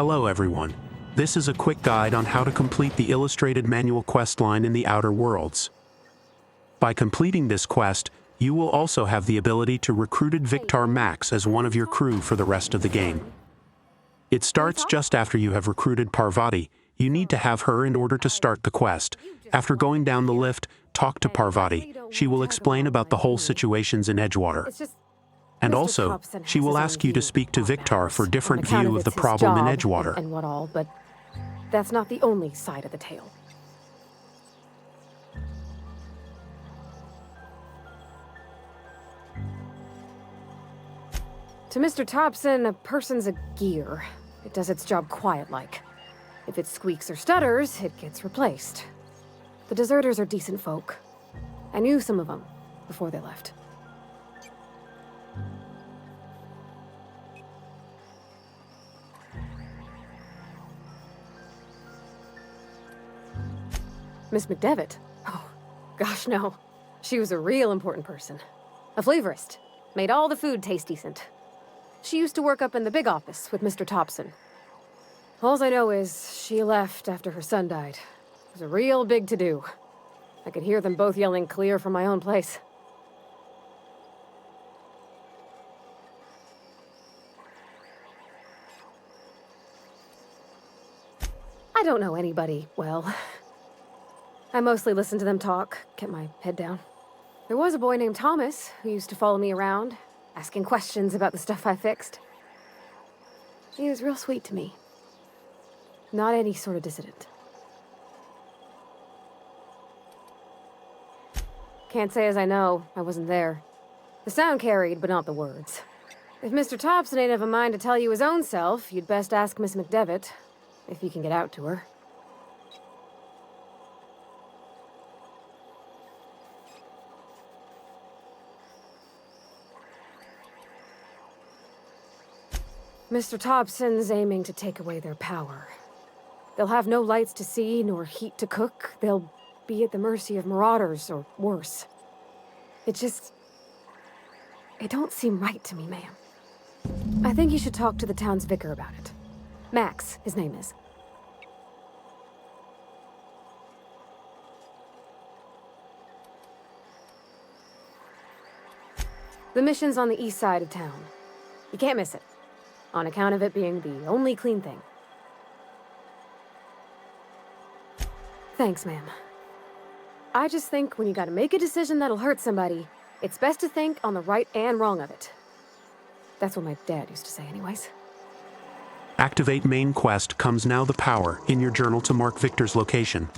Hello everyone. This is a quick guide on how to complete the illustrated manual quest line in the Outer Worlds. By completing this quest, you will also have the ability to recruit Victar Max as one of your crew for the rest of the game. It starts just after you have recruited Parvati. You need to have her in order to start the quest. After going down the lift, talk to Parvati. She will explain about the whole situations in Edgewater. And also, she will ask you to speak to Victar for a different view of the problem in Edgewater. And what all, but that's not the only side of the tale. To Mr. Thompson, a person's a gear. It does its job quiet-like. If it squeaks or stutters, it gets replaced. The deserters are decent folk. I knew some of them before they left. Miss McDevitt? Oh, gosh, no. She was a real important person. A flavorist. Made all the food taste decent. She used to work up in the big office with Mr. Thompson. All I know is she left after her son died. It was a real big to-do. I could hear them both yelling clear from my own place. I don't know anybody well. I mostly listened to them talk, kept my head down. There was a boy named Thomas who used to follow me around, asking questions about the stuff I fixed. He was real sweet to me. Not any sort of dissident. Can't say as I know. I wasn't there. The sound carried, but not the words. If Mr. Thompson ain't of a mind to tell you his own self, you'd best ask Miss McDevitt, if you can get out to her. Mr. Thompson's aiming to take away their power. They'll have no lights to see, nor heat to cook. They'll be at the mercy of marauders, or worse. It don't seem right to me, ma'am. I think you should talk to the town's vicar about it. Max, his name is. The mission's on the east side of town. You can't miss it, on account of it being the only clean thing. Thanks, ma'am. I just think when you gotta make a decision that'll hurt somebody, it's best to think on the right and wrong of it. That's what my dad used to say anyways. Activate main quest comes now the power in your journal to mark Victor's location.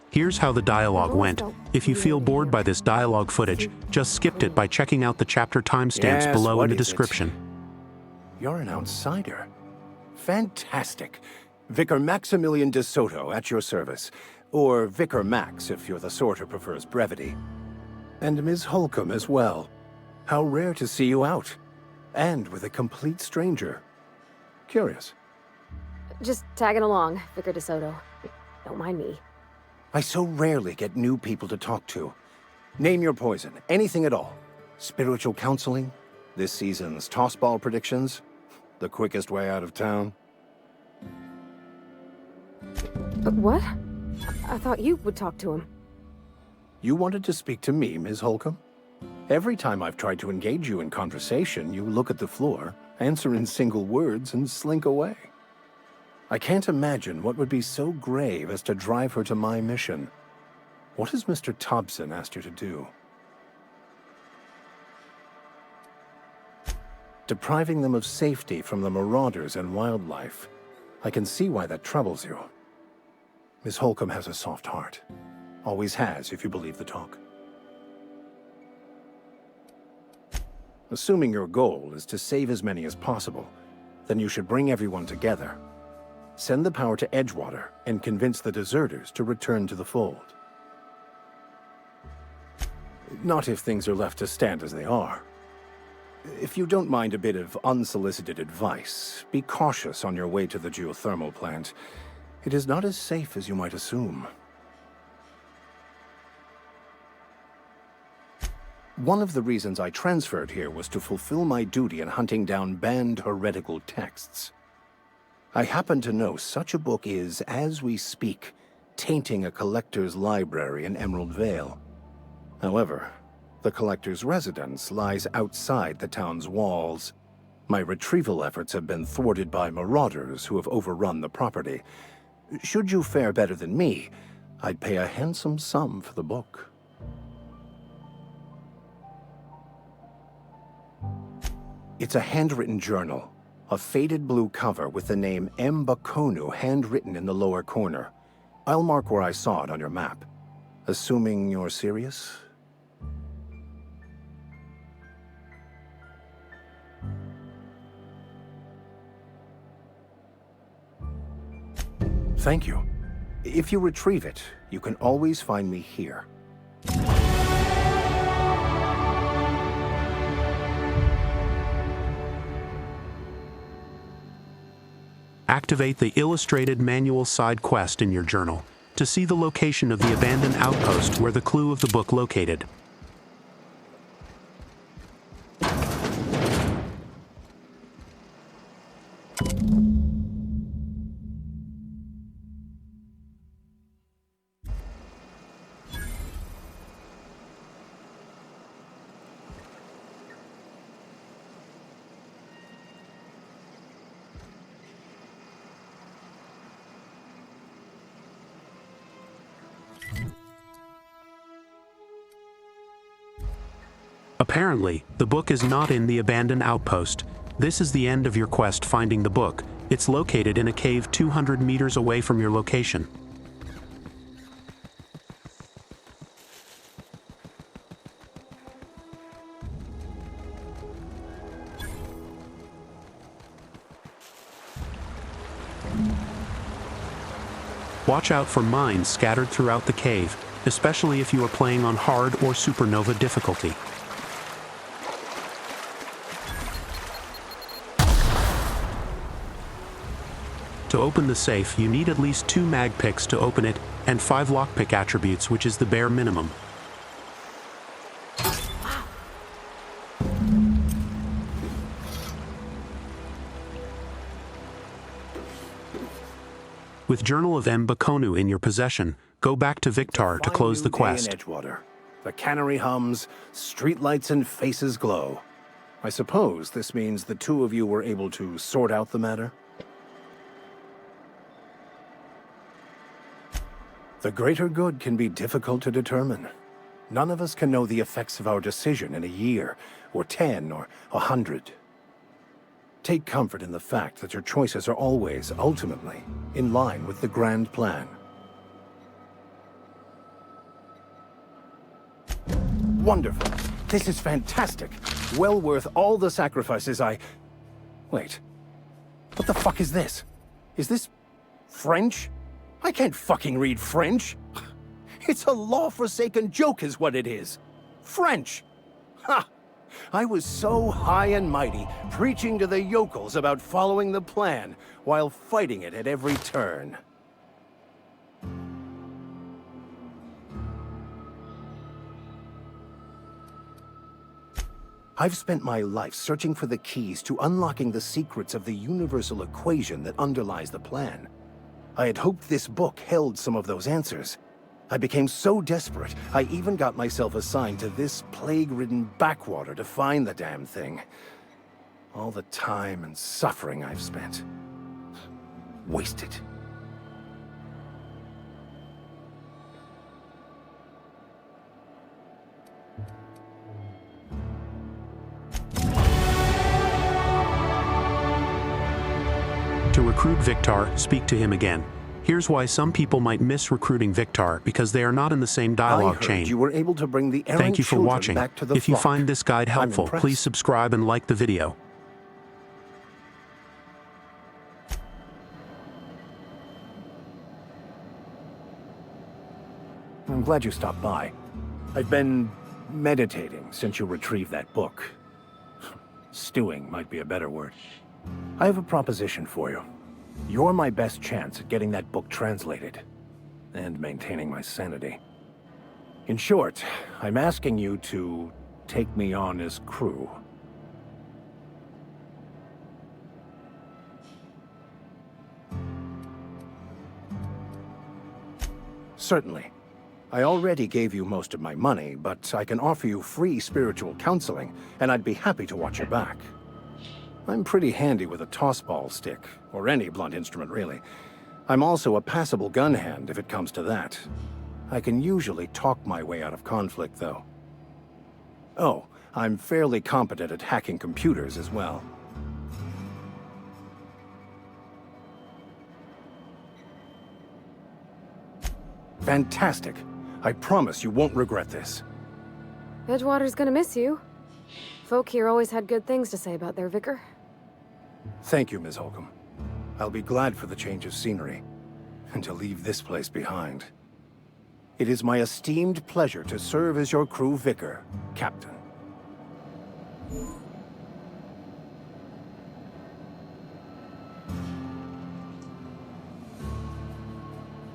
Here's how the dialogue went. If you feel bored by this dialogue footage, just skip it by checking out the chapter timestamps below in the description. You're an outsider. Fantastic. Vicar Maximilian de Soto at your service. Or Vicar Max if you're the sort who prefers brevity. And Ms. Holcomb as well. How rare to see you out. And with a complete stranger. Curious. Just tagging along, Vicar de Soto. Don't mind me. I so rarely get new people to talk to. Name your poison, anything at all. Spiritual counseling? This season's tossball predictions? The quickest way out of town? What? I thought you would talk to him. You wanted to speak to me, Ms. Holcomb? Every time I've tried to engage you in conversation, you look at the floor, answer in single words, and slink away. I can't imagine what would be so grave as to drive her to my mission. What has Mr. Thompson asked you to do? Depriving them of safety from the marauders and wildlife. I can see why that troubles you. Miss Holcomb has a soft heart. Always has, if you believe the talk. Assuming your goal is to save as many as possible, then you should bring everyone together. Send the power to Edgewater and convince the deserters to return to the fold. Not if things are left to stand as they are. If you don't mind a bit of unsolicited advice, be cautious on your way to the geothermal plant. It is not as safe as you might assume. One of the reasons I transferred here was to fulfill my duty in hunting down banned heretical texts. I happen to know such a book is, as we speak, tainting a collector's library in Emerald Vale. However, the collector's residence lies outside the town's walls. My retrieval efforts have been thwarted by marauders who have overrun the property. Should you fare better than me, I'd pay a handsome sum for the book. It's a handwritten journal, a faded blue cover with the name M. Bakonu handwritten in the lower corner. I'll mark where I saw it on your map. Assuming you're serious? Thank you. If you retrieve it, you can always find me here. Activate the illustrated manual side quest in your journal to see the location of the abandoned outpost where the clue of the book located. Apparently, the book is not in the abandoned outpost. This is the end of your quest finding the book. It's located in a cave 200 meters away from your location. Watch out for mines scattered throughout the cave, especially if you are playing on hard or supernova difficulty. To open the safe, you need at least 2 mag picks to open it, and 5 lockpick attributes, which is the bare minimum. With Journal of M. Bakonu in your possession, go back to Victar to close the quest. Edgewater. The cannery hums, streetlights and faces glow. I suppose this means the two of you were able to sort out the matter? The greater good can be difficult to determine. None of us can know the effects of our decision in a year, or 10, or 100. Take comfort in the fact that your choices are always, ultimately, in line with the grand plan. Wonderful. This is fantastic. Well worth all the sacrifices Wait. What the fuck is this? Is this French? I can't fucking read French. It's a law-forsaken joke is what it is. French. Ha! I was so high and mighty, preaching to the yokels about following the plan, while fighting it at every turn. I've spent my life searching for the keys to unlocking the secrets of the universal equation that underlies the plan. I had hoped this book held some of those answers. I became so desperate, I even got myself assigned to this plague-ridden backwater to find the damn thing. All the time and suffering I've spent. Wasted. To recruit Victar, speak to him again. Here's why some people might miss recruiting Victar, because they are not in the same dialogue chain. You were able to bring the errant Thank you for children watching. back to the If you flock. find this guide helpful, impressed. please subscribe and like the video. I'm glad you stopped by. I've been meditating since you retrieved that book. Stewing might be a better word. I have a proposition for you. You're my best chance at getting that book translated, and maintaining my sanity. In short, I'm asking you to take me on as crew. Certainly. I already gave you most of my money, but I can offer you free spiritual counseling, and I'd be happy to watch your back. I'm pretty handy with a tossball stick, or any blunt instrument really. I'm also a passable gun hand if it comes to that. I can usually talk my way out of conflict, though. Oh, I'm fairly competent at hacking computers as well. Fantastic. I promise you won't regret this. Edgewater's gonna miss you. Folk here always had good things to say about their vicar. Thank you, Ms. Holcomb. I'll be glad for the change of scenery, and to leave this place behind. It is my esteemed pleasure to serve as your crew vicar, Captain.